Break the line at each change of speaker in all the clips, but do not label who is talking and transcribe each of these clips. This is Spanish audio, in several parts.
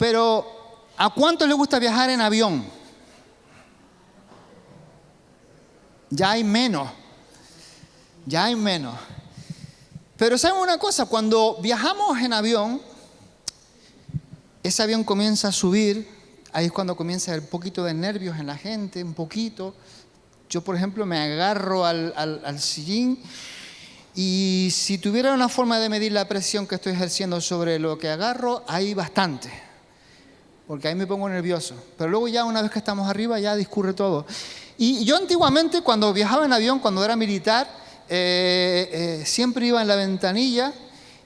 Pero, ¿a cuántos les gusta viajar en avión? Ya hay menos. Pero ¿saben una cosa? Cuando viajamos en avión, ese avión comienza a subir. Ahí es cuando comienza el poquito de nervios en la gente, un poquito. Yo, por ejemplo, me agarro al sillín y si tuviera una forma de medir la presión que estoy ejerciendo sobre lo que agarro, hay bastante. Porque ahí me pongo nervioso. Pero luego ya una vez que estamos arriba ya discurre todo. Y yo antiguamente cuando viajaba en avión, cuando era militar, siempre iba en la ventanilla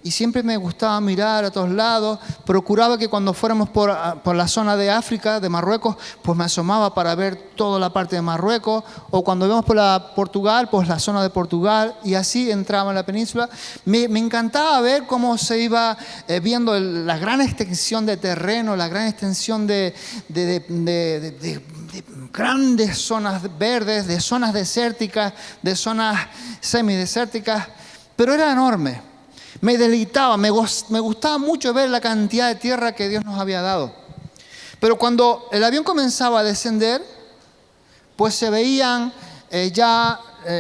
y siempre me gustaba mirar a todos lados. Procuraba que cuando fuéramos por la zona de África, de Marruecos, pues me asomaba para ver toda la parte de Marruecos. O cuando íbamos por Portugal, pues la zona de Portugal. Y así entraba en la península. Me encantaba ver cómo se iba viendo la gran extensión de terreno, la gran extensión de grandes zonas verdes, de zonas desérticas, de zonas semidesérticas. Pero era enorme. Me deleitaba, me gustaba mucho ver la cantidad de tierra que Dios nos había dado. Pero cuando el avión comenzaba a descender, pues se veían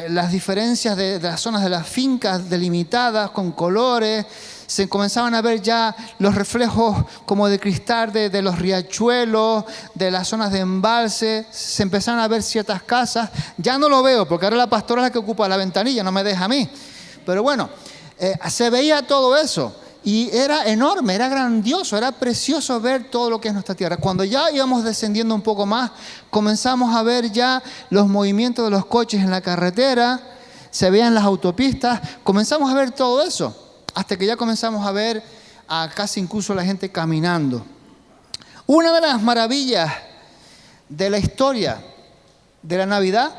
las diferencias de las zonas de las fincas delimitadas con colores. Se comenzaban a ver ya los reflejos como de cristal de los riachuelos, de las zonas de embalse. Se empezaron a ver ciertas casas. Ya no lo veo porque ahora la pastora es la que ocupa la ventanilla, no me deja a mí. Pero bueno, se veía todo eso y era enorme, era grandioso, era precioso ver todo lo que es nuestra tierra. Cuando ya íbamos descendiendo un poco más, comenzamos a ver ya los movimientos de los coches en la carretera, se veían las autopistas, comenzamos a ver todo eso, hasta que ya comenzamos a ver a casi incluso la gente caminando. Una de las maravillas de la historia de la Navidad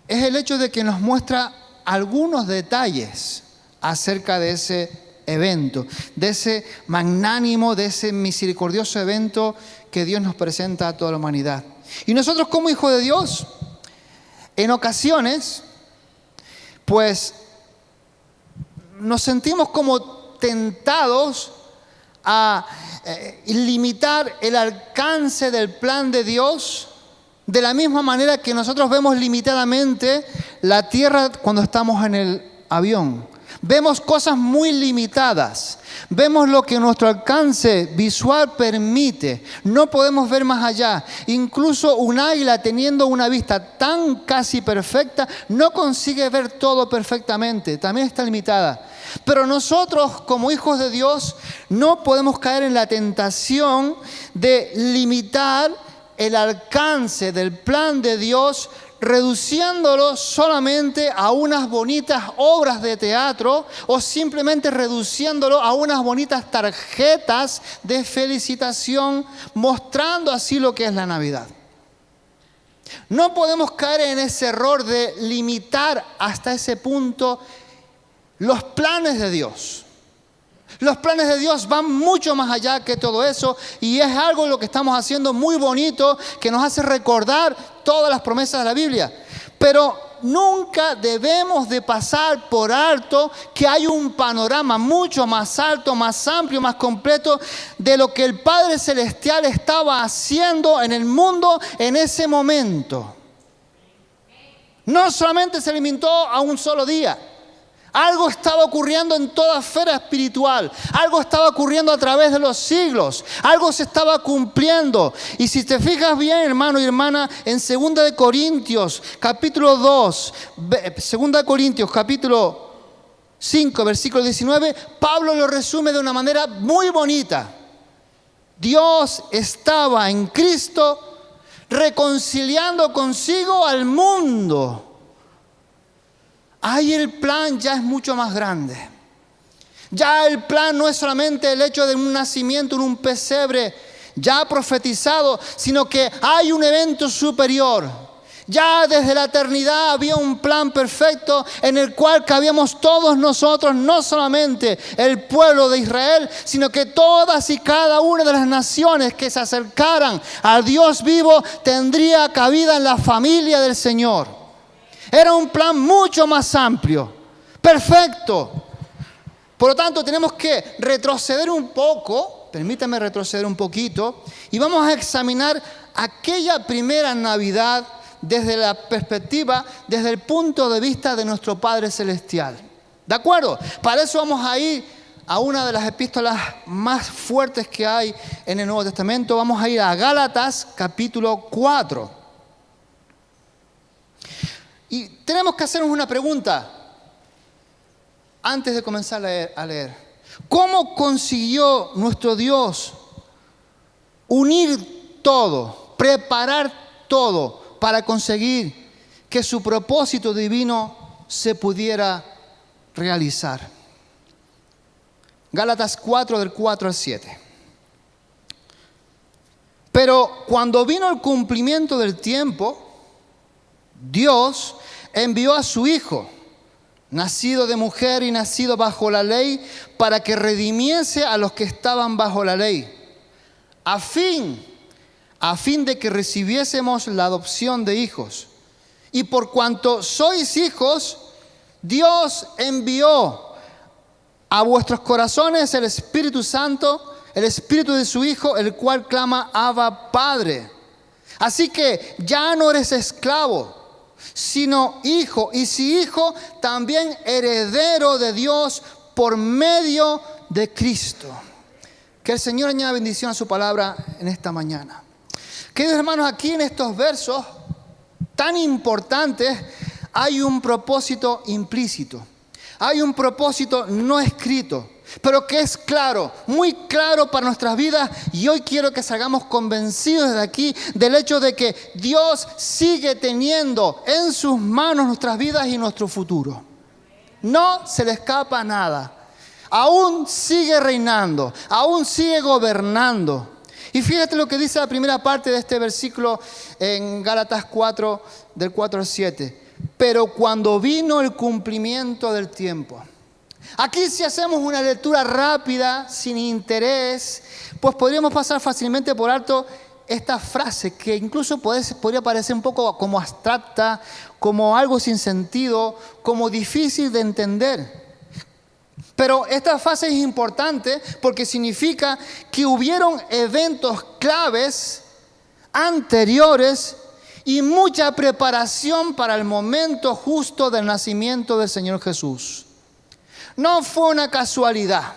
es el hecho de que nos muestra algunos detalles acerca de ese evento, de ese magnánimo, de ese misericordioso evento que Dios nos presenta a toda la humanidad. Y nosotros como hijos de Dios, en ocasiones, pues nos sentimos como tentados a limitar el alcance del plan de Dios. De la misma manera que nosotros vemos limitadamente la tierra cuando estamos en el avión. Vemos cosas muy limitadas. Vemos lo que nuestro alcance visual permite. No podemos ver más allá. Incluso un águila teniendo una vista tan casi perfecta no consigue ver todo perfectamente. También está limitada. Pero nosotros como hijos de Dios no podemos caer en la tentación de limitar el alcance del plan de Dios, reduciéndolo solamente a unas bonitas obras de teatro o simplemente reduciéndolo a unas bonitas tarjetas de felicitación, mostrando así lo que es la Navidad. No podemos caer en ese error de limitar hasta ese punto los planes de Dios. Los planes de Dios van mucho más allá que todo eso y es algo lo que estamos haciendo muy bonito que nos hace recordar todas las promesas de la Biblia. Pero nunca debemos de pasar por alto que hay un panorama mucho más alto, más amplio, más completo de lo que el Padre Celestial estaba haciendo en el mundo en ese momento. No solamente se limitó a un solo día. Algo estaba ocurriendo en toda esfera espiritual. Algo estaba ocurriendo a través de los siglos. Algo se estaba cumpliendo. Y si te fijas bien, hermano y hermana, en 2 Corintios, capítulo 2, 2 Corintios, capítulo 5, versículo 19, Pablo lo resume de una manera muy bonita. Dios estaba en Cristo reconciliando consigo al mundo. Ahí el plan ya es mucho más grande. Ya el plan no es solamente el hecho de un nacimiento en un pesebre ya profetizado, sino que hay un evento superior. Ya desde la eternidad había un plan perfecto en el cual cabíamos todos nosotros, no solamente el pueblo de Israel, sino que todas y cada una de las naciones que se acercaran al Dios vivo tendría cabida en la familia del Señor. Era un plan mucho más amplio, perfecto. Por lo tanto, tenemos que retroceder un poco permítame retroceder un poquito, y vamos a examinar aquella primera Navidad desde la perspectiva, desde el punto de vista de nuestro Padre Celestial. ¿De acuerdo? Para eso vamos a ir a una de las epístolas más fuertes que hay en el Nuevo Testamento. Vamos a ir a Gálatas capítulo 4. Y tenemos que hacernos una pregunta antes de comenzar a leer. ¿Cómo consiguió nuestro Dios unir todo, preparar todo para conseguir que su propósito divino se pudiera realizar? Gálatas 4, del 4 al 7. Pero cuando vino el cumplimiento del tiempo, Dios envió a su Hijo, nacido de mujer y nacido bajo la ley, para que redimiese a los que estaban bajo la ley, a fin de que recibiésemos la adopción de hijos. Y por cuanto sois hijos, Dios envió a vuestros corazones el Espíritu Santo, el Espíritu de su Hijo, el cual clama, Abba, Padre. Así que ya no eres esclavo, sino hijo, y si hijo, también heredero de Dios por medio de Cristo. Que el Señor añada bendición a su palabra en esta mañana. Queridos hermanos, aquí en estos versos tan importantes hay un propósito implícito. Hay un propósito no escrito, pero que es claro, muy claro para nuestras vidas. Y hoy quiero que salgamos convencidos de aquí del hecho de que Dios sigue teniendo en sus manos nuestras vidas y nuestro futuro. No se le escapa nada. Aún sigue reinando, aún sigue gobernando. Y fíjate lo que dice la primera parte de este versículo en Gálatas 4, del 4 al 7. Pero cuando vino el cumplimiento del tiempo. Aquí, si hacemos una lectura rápida, sin interés, pues podríamos pasar fácilmente por alto esta frase que incluso podría parecer un poco como abstracta, como algo sin sentido, como difícil de entender. Pero esta frase es importante porque significa que hubieron eventos claves anteriores y mucha preparación para el momento justo del nacimiento del Señor Jesús. No fue una casualidad,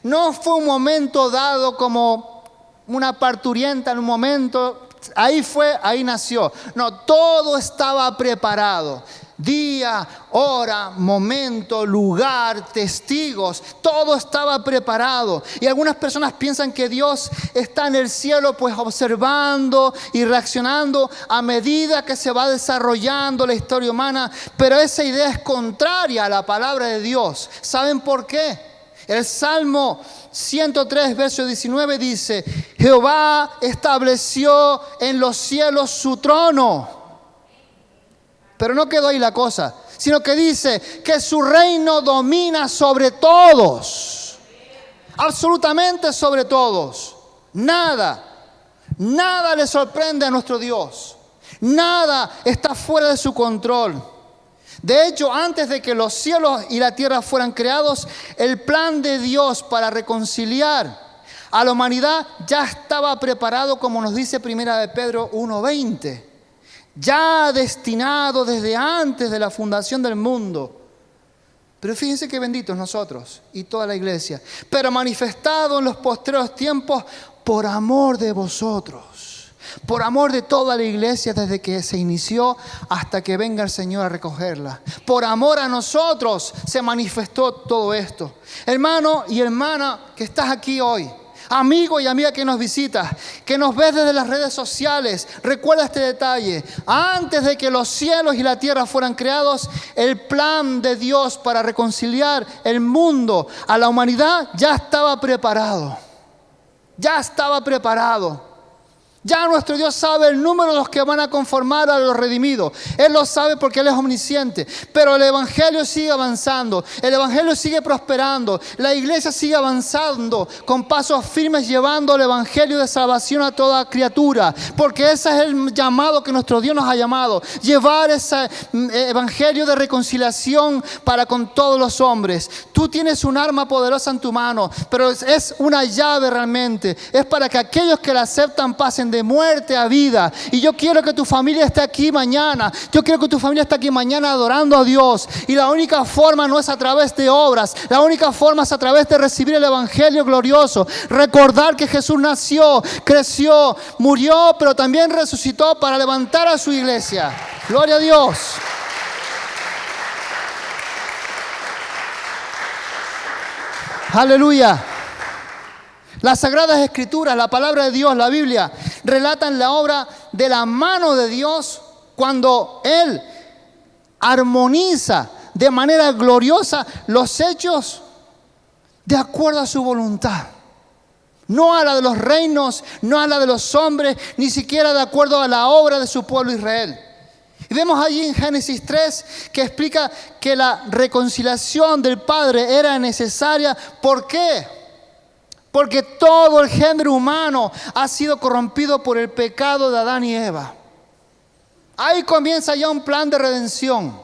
no fue un momento dado como una parturienta en un momento, ahí nació. No, todo estaba preparado. Día, hora, momento, lugar, testigos, todo estaba preparado. Y algunas personas piensan que Dios está en el cielo pues observando y reaccionando a medida que se va desarrollando la historia humana. Pero esa idea es contraria a la palabra de Dios. ¿Saben por qué? El Salmo 103, verso 19 dice: Jehová estableció en los cielos su trono. Pero no quedó ahí la cosa, sino que dice que su reino domina sobre todos. Absolutamente sobre todos. Nada le sorprende a nuestro Dios. Nada está fuera de su control. De hecho, antes de que los cielos y la tierra fueran creados, el plan de Dios para reconciliar a la humanidad ya estaba preparado, como nos dice Primera de Pedro 1:20. Ya destinado desde antes de la fundación del mundo. Pero fíjense qué benditos nosotros y toda la iglesia. Pero manifestado en los postreros tiempos por amor de vosotros. Por amor de toda la iglesia desde que se inició hasta que venga el Señor a recogerla. Por amor a nosotros se manifestó todo esto. Hermano y hermana que estás aquí hoy. Amigo y amiga que nos visitas, que nos ves desde las redes sociales, recuerda este detalle. Antes de que los cielos y la tierra fueran creados, el plan de Dios para reconciliar el mundo a la humanidad ya estaba preparado. Ya estaba preparado. Ya nuestro Dios sabe el número de los que van a conformar a los redimidos. Él lo sabe porque Él es omnisciente. Pero el Evangelio sigue avanzando. El Evangelio sigue prosperando. La iglesia sigue avanzando con pasos firmes, llevando el Evangelio de salvación a toda criatura. Porque ese es el llamado que nuestro Dios nos ha llamado. Llevar ese Evangelio de reconciliación para con todos los hombres. Tú tienes un arma poderosa en tu mano, pero es una llave realmente. Es para que aquellos que la aceptan pasen de muerte a vida. Y yo quiero que tu familia esté aquí mañana. Yo quiero que tu familia esté aquí mañana adorando a Dios. Y la única forma no es a través de obras. La única forma es a través de recibir el Evangelio glorioso. Recordar que Jesús nació, creció, murió, pero también resucitó para levantar a su iglesia. Gloria a Dios. Aleluya. Las Sagradas Escrituras, la palabra de Dios, la Biblia, relatan la obra de la mano de Dios cuando Él armoniza de manera gloriosa los hechos de acuerdo a su voluntad. No a la de los reinos, no a la de los hombres, ni siquiera de acuerdo a la obra de su pueblo Israel. Y vemos allí en Génesis 3 que explica que la reconciliación del Padre era necesaria. ¿Por qué? Porque todo el género humano ha sido corrompido por el pecado de Adán y Eva. Ahí comienza ya un plan de redención.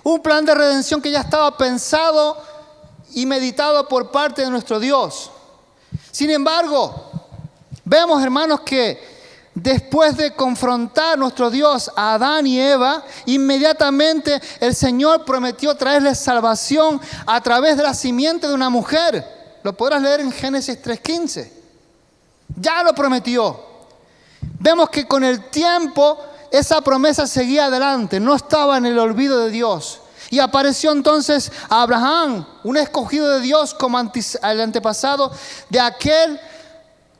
Un plan de redención que ya estaba pensado y meditado por parte de nuestro Dios. Sin embargo, vemos, hermanos, que después de confrontar nuestro Dios a Adán y Eva, inmediatamente el Señor prometió traerles salvación a través de la simiente de una mujer. Lo podrás leer en Génesis 3:15. Ya lo prometió. Vemos que con el tiempo esa promesa seguía adelante, no estaba en el olvido de Dios. Y apareció entonces a Abraham, un escogido de Dios como el antepasado de aquel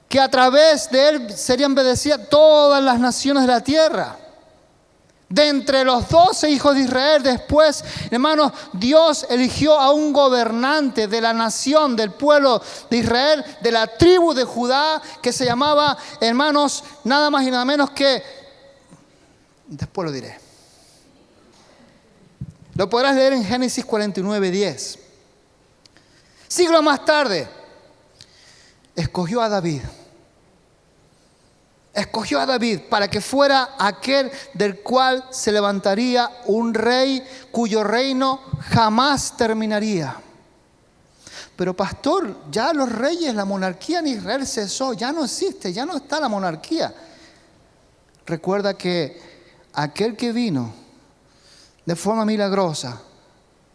que a través de él serían bendecidas todas las naciones de la tierra. De entre los 12 hijos de Israel, después, hermanos, Dios eligió a un gobernante de la nación, del pueblo de Israel, de la tribu de Judá, que se llamaba, hermanos, nada más y nada menos que, después lo diré. Lo podrás leer en Génesis 49:10. Siglos más tarde, escogió a David. Escogió a David para que fuera aquel del cual se levantaría un rey cuyo reino jamás terminaría. Pero pastor, ya los reyes, la monarquía en Israel cesó, ya no existe, ya no está la monarquía. Recuerda que aquel que vino de forma milagrosa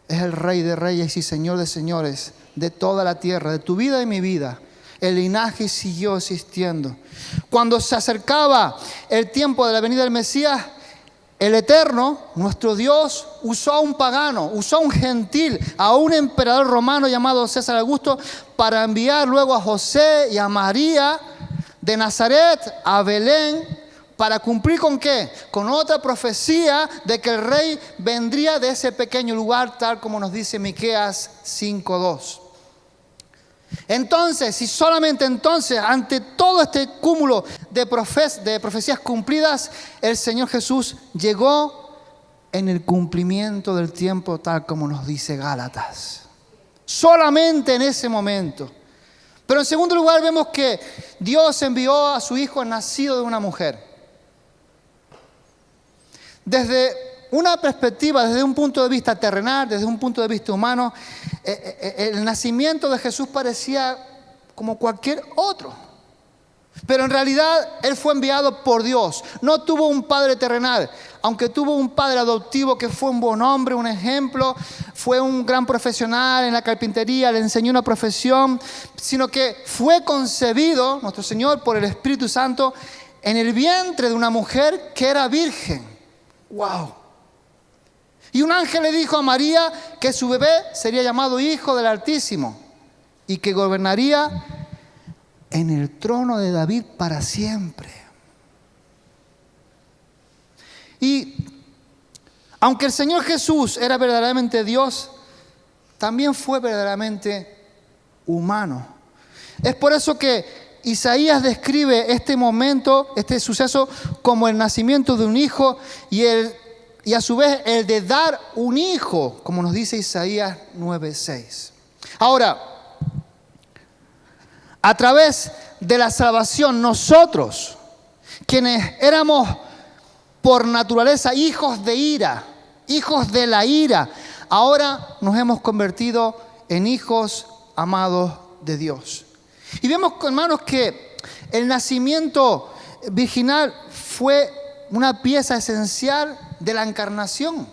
es el Rey de Reyes y Señor de Señores de toda la tierra, de tu vida y mi vida. El linaje siguió existiendo. Cuando se acercaba el tiempo de la venida del Mesías, el Eterno, nuestro Dios, usó a un pagano, usó a un gentil, a un emperador romano llamado César Augusto, para enviar luego a José y a María de Nazaret a Belén, para cumplir ¿con qué? Con otra profecía de que el rey vendría de ese pequeño lugar, tal como nos dice Miqueas 5:2. Entonces, y solamente entonces, ante todo este cúmulo de profecías cumplidas, el Señor Jesús llegó en el cumplimiento del tiempo, tal como nos dice Gálatas. Solamente en ese momento. Pero en segundo lugar vemos que Dios envió a su Hijo nacido de una mujer. Desde una perspectiva, desde un punto de vista terrenal, desde un punto de vista humano, el nacimiento de Jesús parecía como cualquier otro. Pero en realidad Él fue enviado por Dios. No tuvo un padre terrenal, aunque tuvo un padre adoptivo que fue un buen hombre, un ejemplo, fue un gran profesional en la carpintería, le enseñó una profesión, sino que fue concebido, nuestro Señor, por el Espíritu Santo, en el vientre de una mujer que era virgen. ¡Wow! Y un ángel le dijo a María que su bebé sería llamado Hijo del Altísimo y que gobernaría en el trono de David para siempre. Y aunque el Señor Jesús era verdaderamente Dios, también fue verdaderamente humano. Es por eso que Isaías describe este momento, este suceso, como el nacimiento de un hijo y a su vez el de dar un hijo, como nos dice Isaías 9:6. Ahora, a través de la salvación, nosotros, quienes éramos por naturaleza hijos de ira, hijos de la ira, ahora nos hemos convertido en hijos amados de Dios. Y vemos, hermanos, que el nacimiento virginal fue una pieza esencial de la encarnación.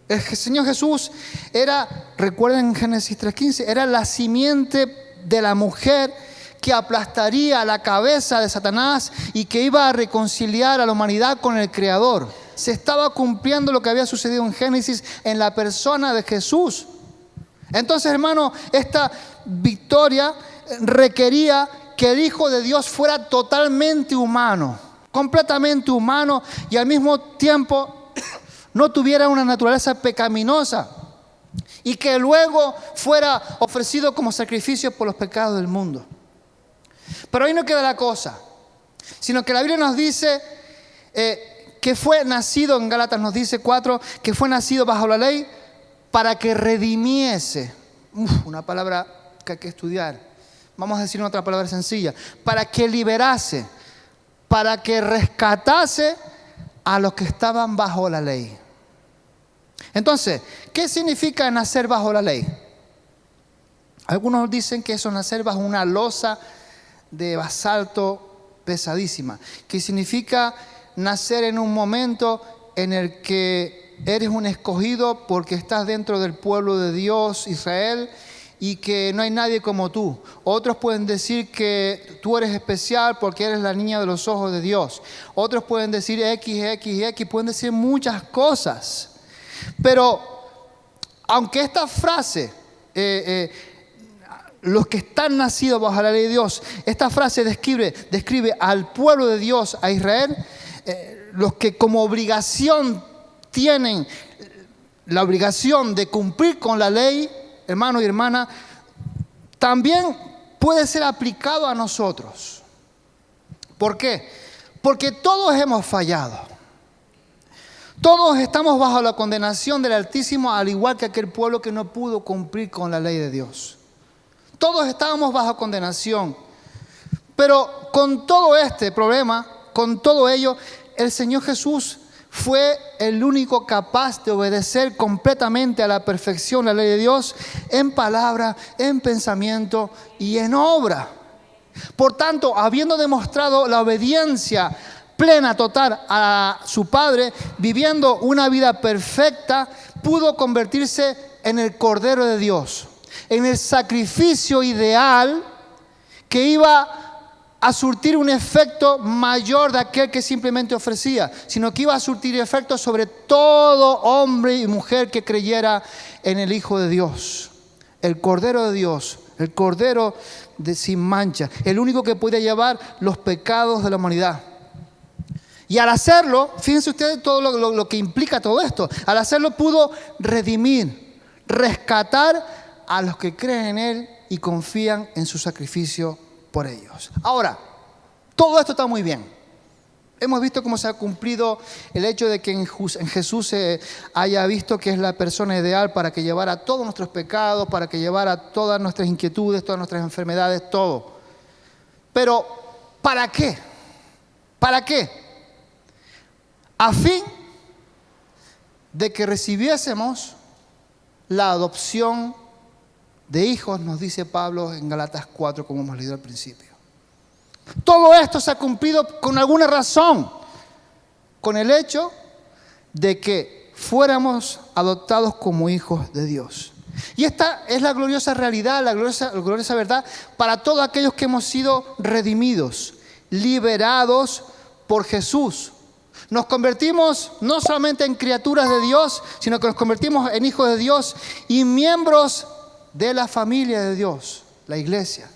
El Señor Jesús era, recuerden en Génesis 3:15, era la simiente de la mujer que aplastaría la cabeza de Satanás y que iba a reconciliar a la humanidad con el Creador. Se estaba cumpliendo lo que había sucedido en Génesis en la persona de Jesús. Entonces, hermano, esta victoria requería que el Hijo de Dios fuera totalmente humano, completamente humano, y al mismo tiempo no tuviera una naturaleza pecaminosa, y que luego fuera ofrecido como sacrificio por los pecados del mundo. Pero ahí no queda la cosa, sino que la Biblia nos dice que fue nacido, en Gálatas nos dice 4, que fue nacido bajo la ley para que redimiese. Una palabra que hay que estudiar. Vamos a decir otra palabra sencilla. Para que liberase, para que rescatase a los que estaban bajo la ley. Entonces, ¿qué significa nacer bajo la ley? Algunos dicen que eso es nacer bajo una losa de basalto pesadísima, que significa nacer en un momento en el que eres un escogido porque estás dentro del pueblo de Dios, Israel, y que no hay nadie como tú. Otros pueden decir que tú eres especial porque eres la niña de los ojos de Dios. Otros pueden decir X, pueden decir muchas cosas. Pero aunque esta frase, los que están nacidos bajo la ley de Dios, esta frase describe al pueblo de Dios, a Israel, los que como obligación tienen la obligación de cumplir con la ley, hermano y hermana, también puede ser aplicado a nosotros. ¿Por qué? Porque todos hemos fallado. Todos estamos bajo la condenación del Altísimo, al igual que aquel pueblo que no pudo cumplir con la ley de Dios. Todos estábamos bajo condenación. Pero con todo este problema, con todo ello, el Señor Jesús fue el único capaz de obedecer completamente a la perfección la ley de Dios en palabra, en pensamiento y en obra. Por tanto, habiendo demostrado la obediencia plena, total a su Padre, viviendo una vida perfecta, pudo convertirse en el Cordero de Dios, en el sacrificio ideal que iba a surtir un efecto mayor de aquel que simplemente ofrecía, sino que iba a surtir efecto sobre todo hombre y mujer que creyera en el Hijo de Dios, el Cordero de Dios, el Cordero sin mancha, el único que podía llevar los pecados de la humanidad. Y al hacerlo, fíjense ustedes todo lo que implica todo esto, al hacerlo pudo redimir, rescatar a los que creen en Él y confían en su sacrificio por ellos. Ahora, todo esto está muy bien. Hemos visto cómo se ha cumplido el hecho de que en Jesús se haya visto que es la persona ideal para que llevara todos nuestros pecados, para que llevara todas nuestras inquietudes, todas nuestras enfermedades, todo. Pero, ¿para qué? ¿Para qué? A fin de que recibiésemos la adopción de hijos, nos dice Pablo en Gálatas 4, como hemos leído al principio. Todo esto se ha cumplido con alguna razón, con el hecho de que fuéramos adoptados como hijos de Dios. Y esta es la gloriosa realidad, la gloriosa verdad para todos aquellos que hemos sido redimidos, liberados por Jesús. Nos convertimos no solamente en criaturas de Dios, sino que nos convertimos en hijos de Dios y miembros de la familia de Dios, la iglesia.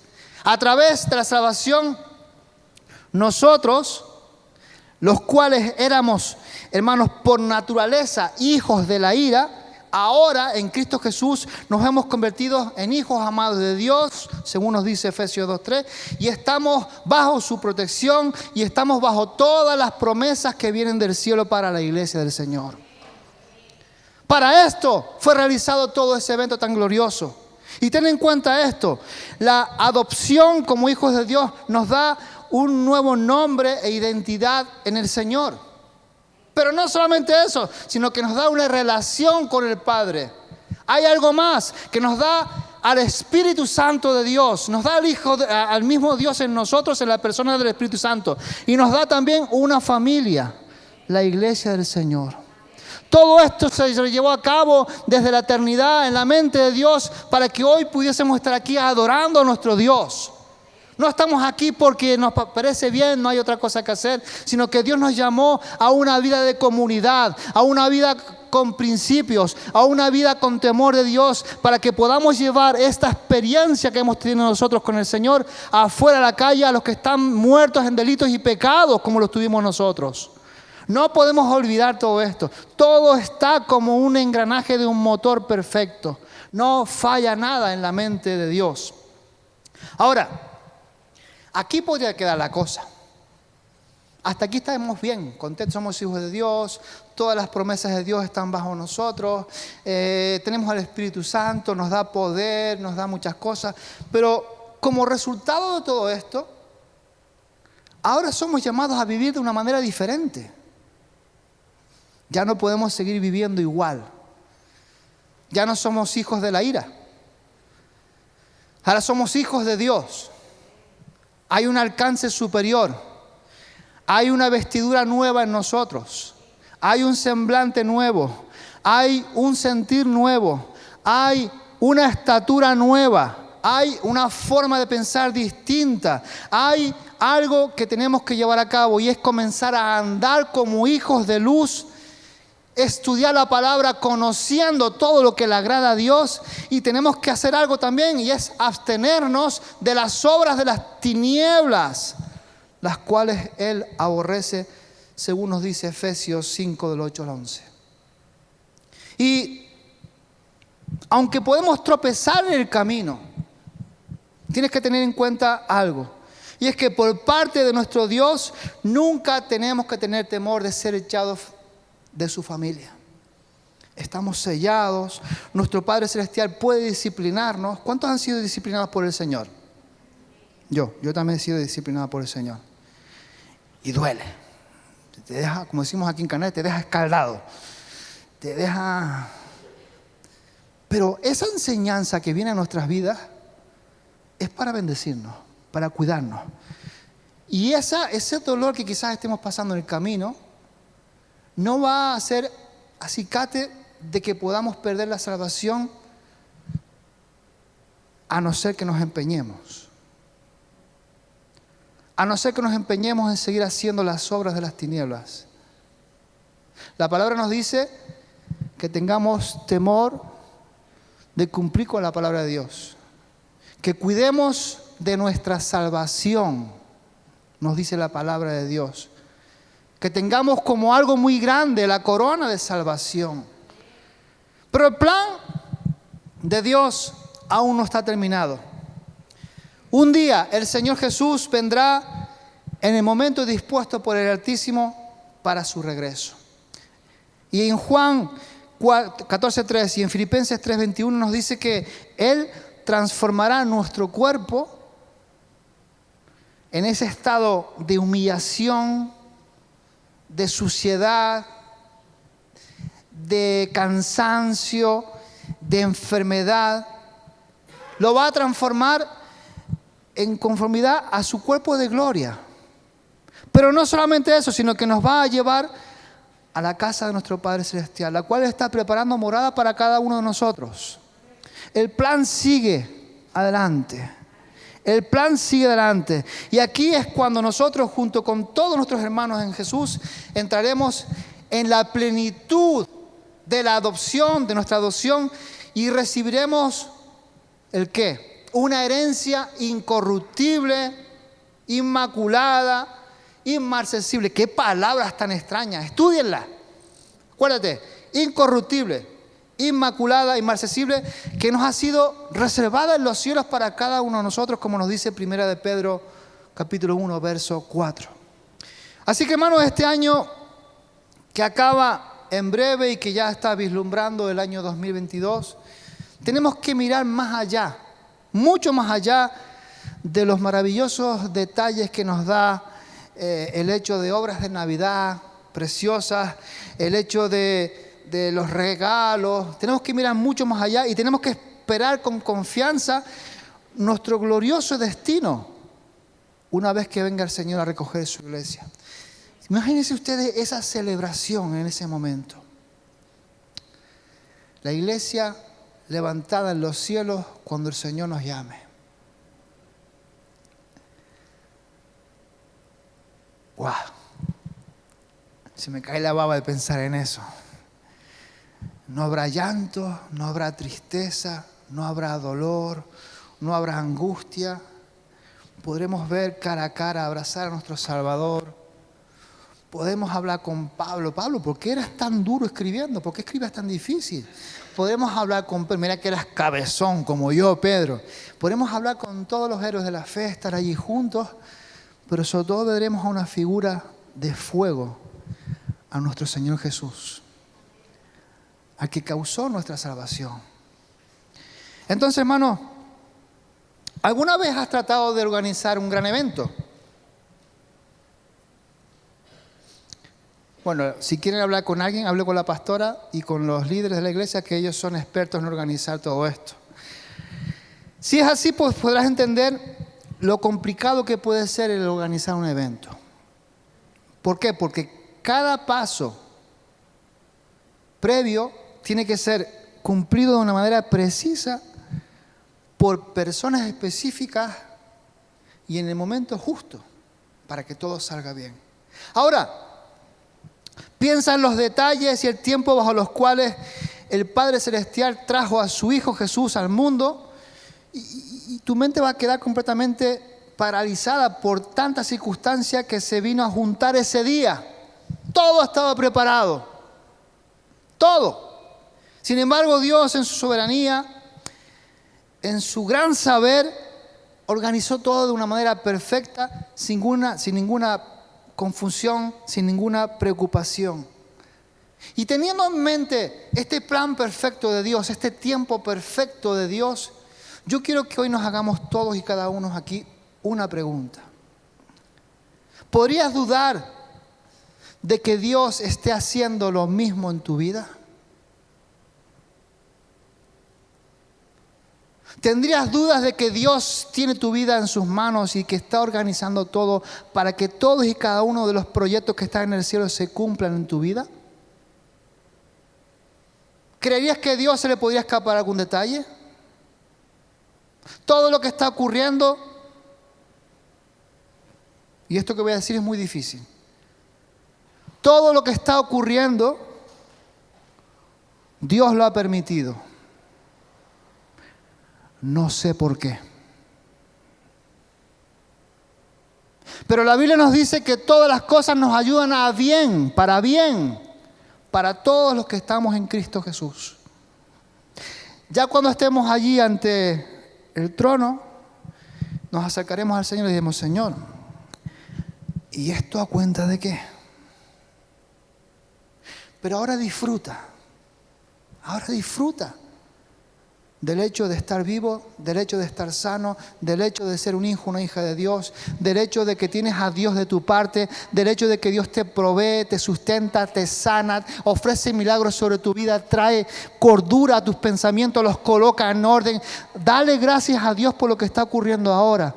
A través de la salvación, nosotros, los cuales éramos, hermanos, por naturaleza hijos de la ira, ahora en Cristo Jesús nos hemos convertido en hijos amados de Dios, según nos dice Efesios 2:3, y estamos bajo su protección y estamos bajo todas las promesas que vienen del cielo para la iglesia del Señor. Para esto fue realizado todo ese evento tan glorioso. Y ten en cuenta esto, la adopción como hijos de Dios nos da un nuevo nombre e identidad en el Señor. Pero no solamente eso, sino que nos da una relación con el Padre. Hay algo más, que nos da al Espíritu Santo de Dios, nos da al mismo Dios en nosotros, en la persona del Espíritu Santo. Y nos da también una familia, la iglesia del Señor. Todo esto se llevó a cabo desde la eternidad en la mente de Dios para que hoy pudiésemos estar aquí adorando a nuestro Dios. No estamos aquí porque nos parece bien, no hay otra cosa que hacer, sino que Dios nos llamó a una vida de comunidad, a una vida con principios, a una vida con temor de Dios, para que podamos llevar esta experiencia que hemos tenido nosotros con el Señor afuera a la calle, a los que están muertos en delitos y pecados como lo tuvimos nosotros. No podemos olvidar todo esto. Todo está como un engranaje de un motor perfecto. No falla nada en la mente de Dios. Ahora, aquí podría quedar la cosa. Hasta aquí estamos bien, contentos, somos hijos de Dios, todas las promesas de Dios están bajo nosotros, tenemos al Espíritu Santo, nos da poder, nos da muchas cosas, pero como resultado de todo esto, ahora somos llamados a vivir de una manera diferente. Ya no podemos seguir viviendo igual. Ya no somos hijos de la ira. Ahora somos hijos de Dios. Hay un alcance superior. Hay una vestidura nueva en nosotros. Hay un semblante nuevo. Hay un sentir nuevo. Hay una estatura nueva. Hay una forma de pensar distinta. Hay algo que tenemos que llevar a cabo y es comenzar a andar como hijos de luz, estudiar la palabra conociendo todo lo que le agrada a Dios, y tenemos que hacer algo también y es abstenernos de las obras de las tinieblas, las cuales Él aborrece, según nos dice Efesios 5 del 8 al 11. Y aunque podemos tropezar en el camino, tienes que tener en cuenta algo. Y es que por parte de nuestro Dios nunca tenemos que tener temor de ser echados de su familia. Estamos sellados. Nuestro Padre Celestial puede disciplinarnos. ¿Cuántos han sido disciplinados por el Señor? Yo también he sido disciplinado por el Señor. Y duele. Te deja, como decimos aquí en Canadá, te deja escaldado. Te deja... Pero esa enseñanza que viene a nuestras vidas es para bendecirnos, para cuidarnos. Y ese dolor que quizás estemos pasando en el camino no va a ser acicate de que podamos perder la salvación, a no ser que nos empeñemos. A no ser que nos empeñemos en seguir haciendo las obras de las tinieblas. La palabra nos dice que tengamos temor de cumplir con la palabra de Dios. Que cuidemos de nuestra salvación, nos dice la palabra de Dios. Que tengamos como algo muy grande la corona de salvación. Pero el plan de Dios aún no está terminado. Un día el Señor Jesús vendrá en el momento dispuesto por el Altísimo para su regreso. Y en Juan 14:3 y en Filipenses 3:21 nos dice que Él transformará nuestro cuerpo en ese estado de humillación, de suciedad, de cansancio, de enfermedad. Lo va a transformar en conformidad a su cuerpo de gloria. Pero no solamente eso, sino que nos va a llevar a la casa de nuestro Padre Celestial, la cual está preparando morada para cada uno de nosotros. El plan sigue adelante. El plan sigue adelante. Y aquí es cuando nosotros, junto con todos nuestros hermanos en Jesús, entraremos en la plenitud de la adopción, de nuestra adopción, y recibiremos ¿el qué? Una herencia incorruptible, inmaculada, inmarcesible. Qué palabras tan extrañas. Estúdienla. Acuérdate, incorruptible, inmaculada, inmarcesible, que nos ha sido reservada en los cielos para cada uno de nosotros, como nos dice 1 de Pedro, capítulo 1, verso 4. Así que, hermanos, este año que acaba en breve y que ya está vislumbrando el año 2022, tenemos que mirar más allá, mucho más allá de los maravillosos detalles que nos da el hecho de obras de Navidad, preciosas, el hecho de los regalos. Tenemos que mirar mucho más allá y tenemos que esperar con confianza nuestro glorioso destino una vez que venga el Señor a recoger su iglesia. Imagínense ustedes esa celebración en ese momento. La iglesia levantada en los cielos cuando el Señor nos llame. ¡Wow! Se me cae la baba de pensar en eso. No habrá llanto, no habrá tristeza, no habrá dolor, no habrá angustia. Podremos ver cara a cara, abrazar a nuestro Salvador. Podemos hablar con Pablo. Pablo, ¿por qué eras tan duro escribiendo? ¿Por qué escribes tan difícil? Podemos hablar con Pedro. Mira que eras cabezón como yo, Pedro. Podemos hablar con todos los héroes de la fe, estar allí juntos. Pero sobre todo veremos a una figura de fuego, a nuestro Señor Jesús, al que causó nuestra salvación. Entonces, hermano, ¿alguna vez has tratado de organizar un gran evento? Bueno, si quieren hablar con alguien, hable con la pastora y con los líderes de la iglesia, que ellos son expertos en organizar todo esto. Si es así, pues podrás entender lo complicado que puede ser el organizar un evento. ¿Por qué? Porque cada paso previo tiene que ser cumplido de una manera precisa por personas específicas y en el momento justo para que todo salga bien. Ahora, piensa en los detalles y el tiempo bajo los cuales el Padre Celestial trajo a su Hijo Jesús al mundo y tu mente va a quedar completamente paralizada por tanta circunstancia que se vino a juntar ese día. Todo estaba preparado. Todo. Sin embargo, Dios en su soberanía, en su gran saber, organizó todo de una manera perfecta, sin ninguna confusión, sin ninguna preocupación. Y teniendo en mente este plan perfecto de Dios, este tiempo perfecto de Dios, yo quiero que hoy nos hagamos todos y cada uno aquí una pregunta. ¿Podrías dudar de que Dios esté haciendo lo mismo en tu vida? ¿Tendrías dudas de que Dios tiene tu vida en sus manos y que está organizando todo para que todos y cada uno de los proyectos que están en el cielo se cumplan en tu vida? ¿Creerías que a Dios se le podría escapar algún detalle? Todo lo que está ocurriendo, y esto que voy a decir es muy difícil, todo lo que está ocurriendo, Dios lo ha permitido. No sé por qué. Pero la Biblia nos dice que todas las cosas nos ayudan a bien, para todos los que estamos en Cristo Jesús. Ya cuando estemos allí ante el trono, nos acercaremos al Señor y diremos: Señor, ¿y esto a cuenta de qué? Pero ahora disfruta del hecho de estar vivo, del hecho de estar sano, del hecho de ser un hijo, una hija de Dios, del hecho de que tienes a Dios de tu parte, del hecho de que Dios te provee, te sustenta, te sana, ofrece milagros sobre tu vida, trae cordura a tus pensamientos, los coloca en orden. Dale gracias a Dios por lo que está ocurriendo ahora.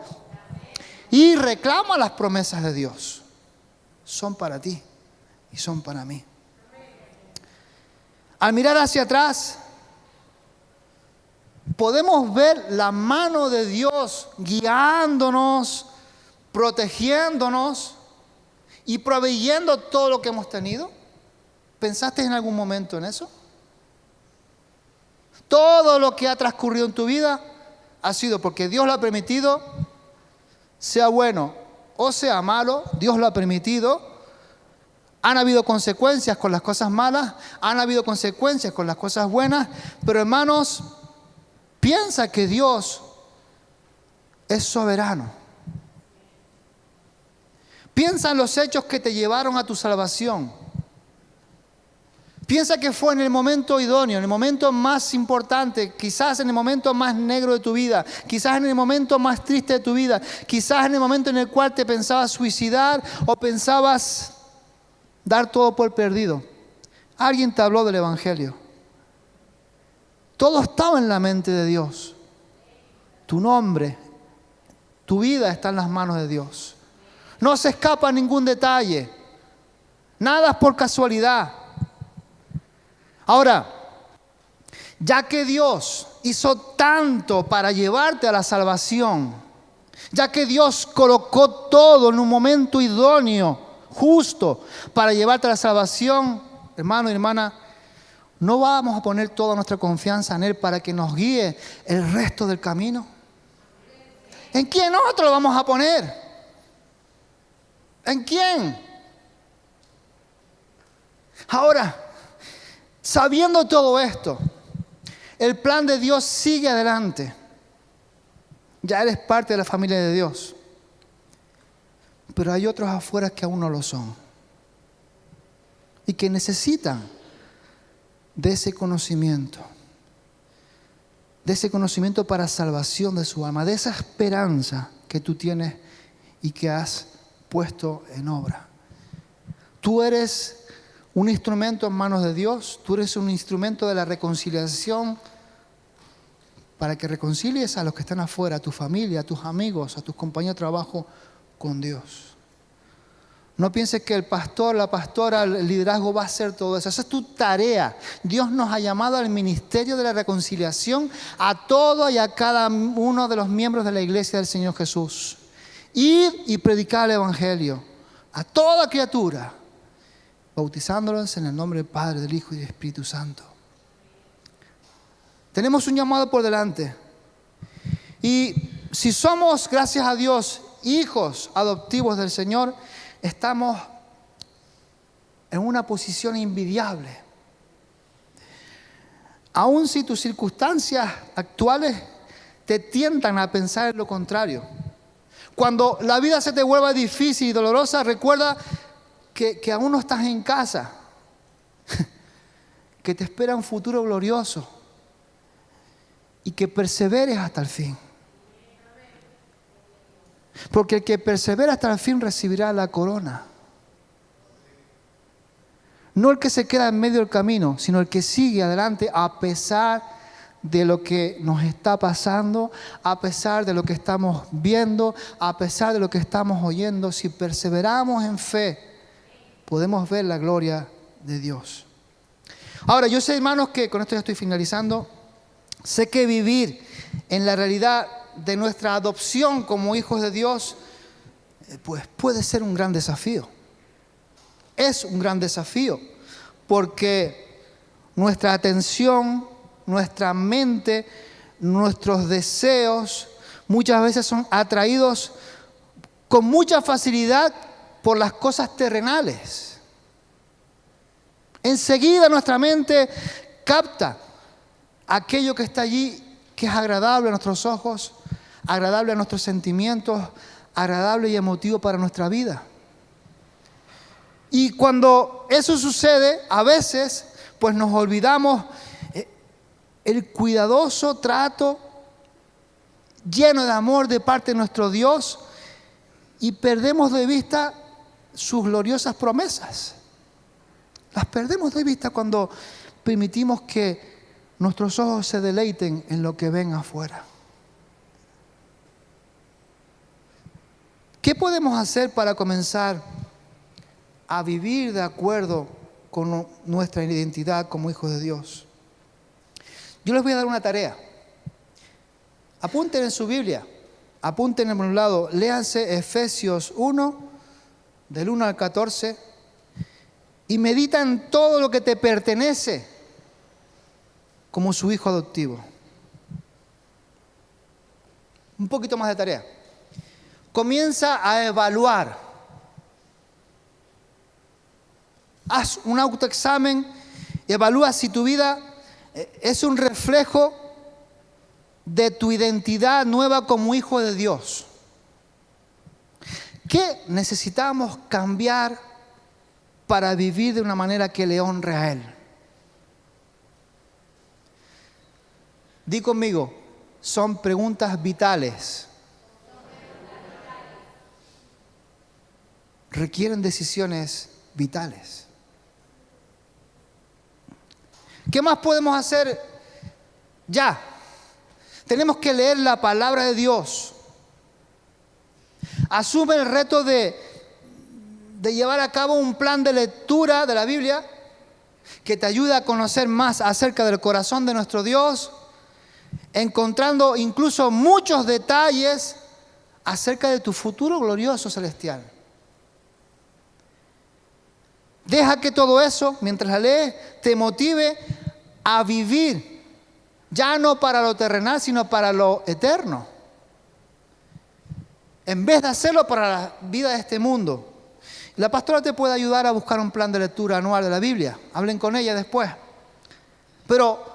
Y reclama las promesas de Dios. Son para ti y son para mí. Al mirar hacia atrás, podemos ver la mano de Dios guiándonos, protegiéndonos y proveyendo todo lo que hemos tenido. ¿Pensaste en algún momento en eso? Todo lo que ha transcurrido en tu vida ha sido porque Dios lo ha permitido, sea bueno o sea malo, Dios lo ha permitido. Han habido consecuencias con las cosas malas, han habido consecuencias con las cosas buenas, pero hermanos, piensa que Dios es soberano. Piensa en los hechos que te llevaron a tu salvación. Piensa que fue en el momento idóneo, en el momento más importante, quizás en el momento más negro de tu vida, quizás en el momento más triste de tu vida, quizás en el momento en el cual te pensabas suicidar o pensabas dar todo por perdido. Alguien te habló del Evangelio. Todo estaba en la mente de Dios. Tu nombre, tu vida está en las manos de Dios. No se escapa ningún detalle. Nada es por casualidad. Ahora, ya que Dios hizo tanto para llevarte a la salvación, ya que Dios colocó todo en un momento idóneo, justo, para llevarte a la salvación, hermano y hermana, ¿no vamos a poner toda nuestra confianza en Él para que nos guíe el resto del camino? ¿En quién nosotros lo vamos a poner? ¿En quién? Ahora, sabiendo todo esto, el plan de Dios sigue adelante. Ya eres parte de la familia de Dios. Pero hay otros afuera que aún no lo son. Y que necesitan de ese conocimiento. De ese conocimiento para salvación de su alma. De esa esperanza que tú tienes y que has puesto en obra. Tú eres un instrumento en manos de Dios. Tú eres un instrumento de la reconciliación para que reconcilies a los que están afuera, a tu familia, a tus amigos, a tus compañeros de trabajo con Dios. No pienses que el pastor, la pastora, el liderazgo va a hacer todo eso. Esa es tu tarea. Dios nos ha llamado al ministerio de la reconciliación a todo y a cada uno de los miembros de la iglesia del Señor Jesús. Ir y predicar el Evangelio a toda criatura, bautizándolos en el nombre del Padre, del Hijo y del Espíritu Santo. Tenemos un llamado por delante. Y si somos, gracias a Dios, hijos adoptivos del Señor, estamos en una posición envidiable. Aun si tus circunstancias actuales te tientan a pensar en lo contrario. Cuando la vida se te vuelva difícil y dolorosa, recuerda que aún no estás en casa, que te espera un futuro glorioso y que perseveres hasta el fin. Porque el que persevera hasta el fin recibirá la corona. No el que se queda en medio del camino, sino el que sigue adelante a pesar de lo que nos está pasando, a pesar de lo que estamos viendo, a pesar de lo que estamos oyendo. Si perseveramos en fe, podemos ver la gloria de Dios. Ahora, yo sé, hermanos, que con esto ya estoy finalizando. Sé que vivir en la realidad de nuestra adopción como hijos de Dios, pues puede ser un gran desafío. Es un gran desafío, porque nuestra atención, nuestra mente, nuestros deseos, muchas veces son atraídos con mucha facilidad por las cosas terrenales. Enseguida nuestra mente capta aquello que está allí, que es agradable a nuestros ojos, agradable a nuestros sentimientos, agradable y emotivo para nuestra vida. Y cuando eso sucede, a veces, pues nos olvidamos el cuidadoso trato lleno de amor de parte de nuestro Dios y perdemos de vista sus gloriosas promesas. Las perdemos de vista cuando permitimos que nuestros ojos se deleiten en lo que ven afuera. ¿Qué podemos hacer para comenzar a vivir de acuerdo con nuestra identidad como hijos de Dios? Yo les voy a dar una tarea. Apunten en su Biblia, apunten en un lado, léanse Efesios 1, del 1 al 14, y meditan todo lo que te pertenece como su hijo adoptivo. Un poquito más de tarea. Comienza a evaluar. Haz un autoexamen, evalúa si tu vida es un reflejo de tu identidad nueva como hijo de Dios. ¿Qué necesitamos cambiar para vivir de una manera que le honre a Él? Di conmigo, son preguntas vitales. Requieren decisiones vitales. ¿Qué más podemos hacer ya? Tenemos que leer la palabra de Dios. Asume el reto de llevar a cabo un plan de lectura de la Biblia que te ayude a conocer más acerca del corazón de nuestro Dios, encontrando incluso muchos detalles acerca de tu futuro glorioso celestial. Deja que todo eso, mientras la lees, te motive a vivir, ya no para lo terrenal, sino para lo eterno. En vez de hacerlo para la vida de este mundo. La pastora te puede ayudar a buscar un plan de lectura anual de la Biblia. Hablen con ella después. Pero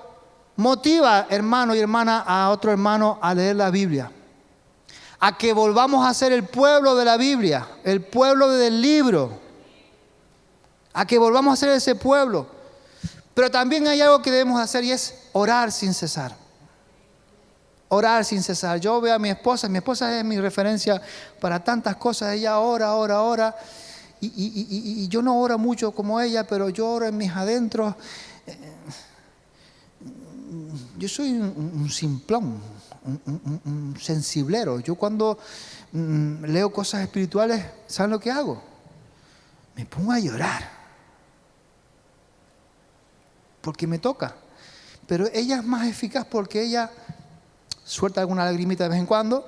motiva, hermano y hermana, a otro hermano a leer la Biblia. A que volvamos a ser el pueblo de la Biblia, el pueblo del libro. A que volvamos a ser ese pueblo. Pero también hay algo que debemos hacer y es orar sin cesar. Orar sin cesar. Yo veo a mi esposa es mi referencia para tantas cosas. Ella ora. Y yo no oro mucho como ella, pero yo oro en mis adentros. Yo soy un simplón, un sensiblero. Yo cuando leo cosas espirituales, ¿saben lo que hago? Me pongo a llorar. Porque me toca. Pero ella es más eficaz porque ella suelta alguna lagrimita de vez en cuando,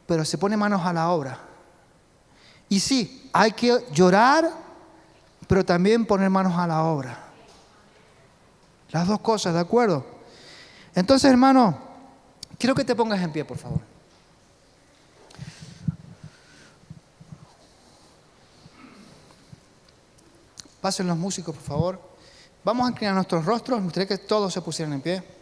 pero se pone manos a la obra. Y sí, hay que llorar, pero también poner manos a la obra. Las dos cosas, ¿de acuerdo? Entonces, hermano, quiero que te pongas en pie, por favor. Pasen los músicos, por favor. Vamos a inclinar nuestros rostros. Me gustaría que todos se pusieran en pie.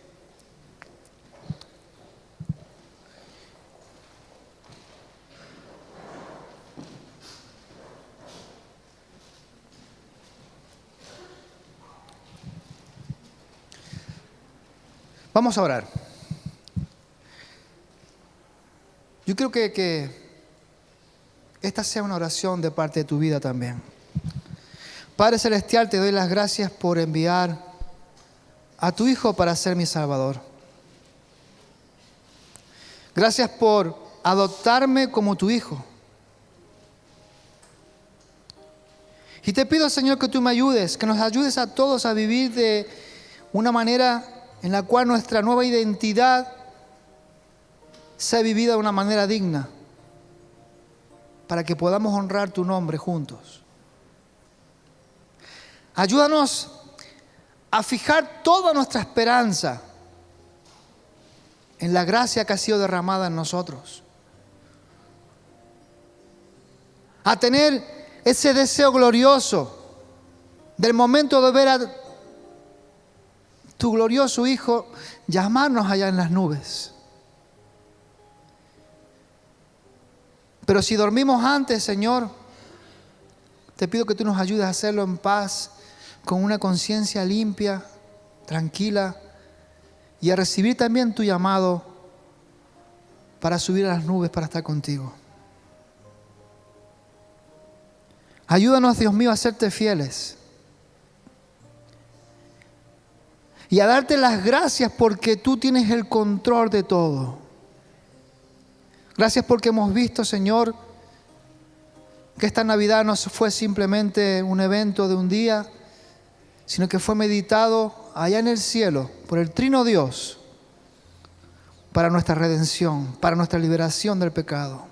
Vamos a orar. Yo creo que esta sea una oración de parte de tu vida también. Padre Celestial, te doy las gracias por enviar a tu Hijo para ser mi Salvador. Gracias por adoptarme como tu Hijo. Y te pido, Señor, que tú me ayudes, que nos ayudes a todos a vivir de una manera en la cual nuestra nueva identidad sea vivida de una manera digna, para que podamos honrar tu nombre juntos. Ayúdanos a fijar toda nuestra esperanza en la gracia que ha sido derramada en nosotros. A tener ese deseo glorioso del momento de ver a tu glorioso Hijo llamarnos allá en las nubes. Pero si dormimos antes, Señor, te pido que tú nos ayudes a hacerlo en paz, con una conciencia limpia, tranquila, y a recibir también tu llamado para subir a las nubes para estar contigo. Ayúdanos, Dios mío, a serte fieles y a darte las gracias porque tú tienes el control de todo. Gracias porque hemos visto, Señor, que esta Navidad no fue simplemente un evento de un día, sino que fue meditado allá en el cielo por el Trino Dios para nuestra redención, para nuestra liberación del pecado.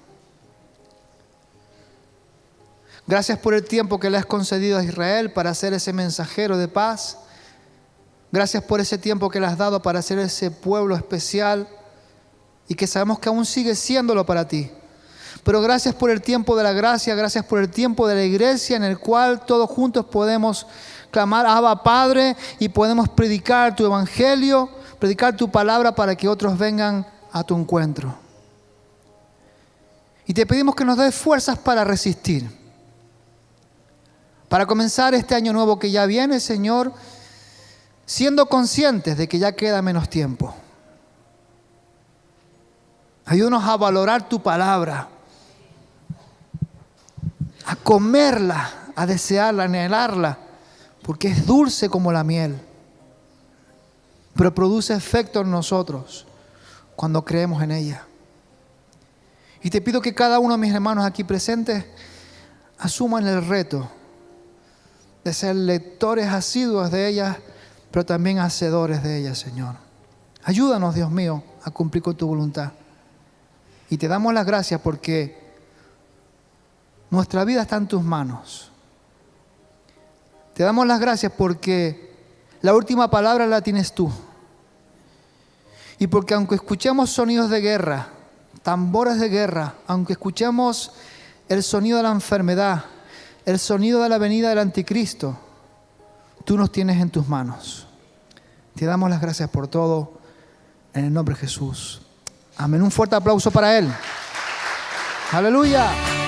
Gracias por el tiempo que le has concedido a Israel para ser ese mensajero de paz. Gracias por ese tiempo que le has dado para ser ese pueblo especial y que sabemos que aún sigue siéndolo para ti. Pero gracias por el tiempo de la gracia, gracias por el tiempo de la iglesia en el cual todos juntos podemos clamar, Abba Padre, y podemos predicar tu evangelio, predicar tu palabra para que otros vengan a tu encuentro. Y te pedimos que nos des fuerzas para resistir, para comenzar este año nuevo que ya viene, Señor, siendo conscientes de que ya queda menos tiempo. Ayúdanos a valorar tu palabra, a comerla, a desearla, a anhelarla, porque es dulce como la miel, pero produce efecto en nosotros cuando creemos en ella. Y te pido que cada uno de mis hermanos aquí presentes asuman el reto de ser lectores asiduos de ella, pero también hacedores de ella, Señor. Ayúdanos, Dios mío, a cumplir con tu voluntad. Y te damos las gracias porque nuestra vida está en tus manos. Te damos las gracias porque la última palabra la tienes tú. Y porque aunque escuchemos sonidos de guerra, tambores de guerra, aunque escuchemos el sonido de la enfermedad, el sonido de la venida del anticristo, tú nos tienes en tus manos. Te damos las gracias por todo, en el nombre de Jesús. Amén. Un fuerte aplauso para Él. Aleluya.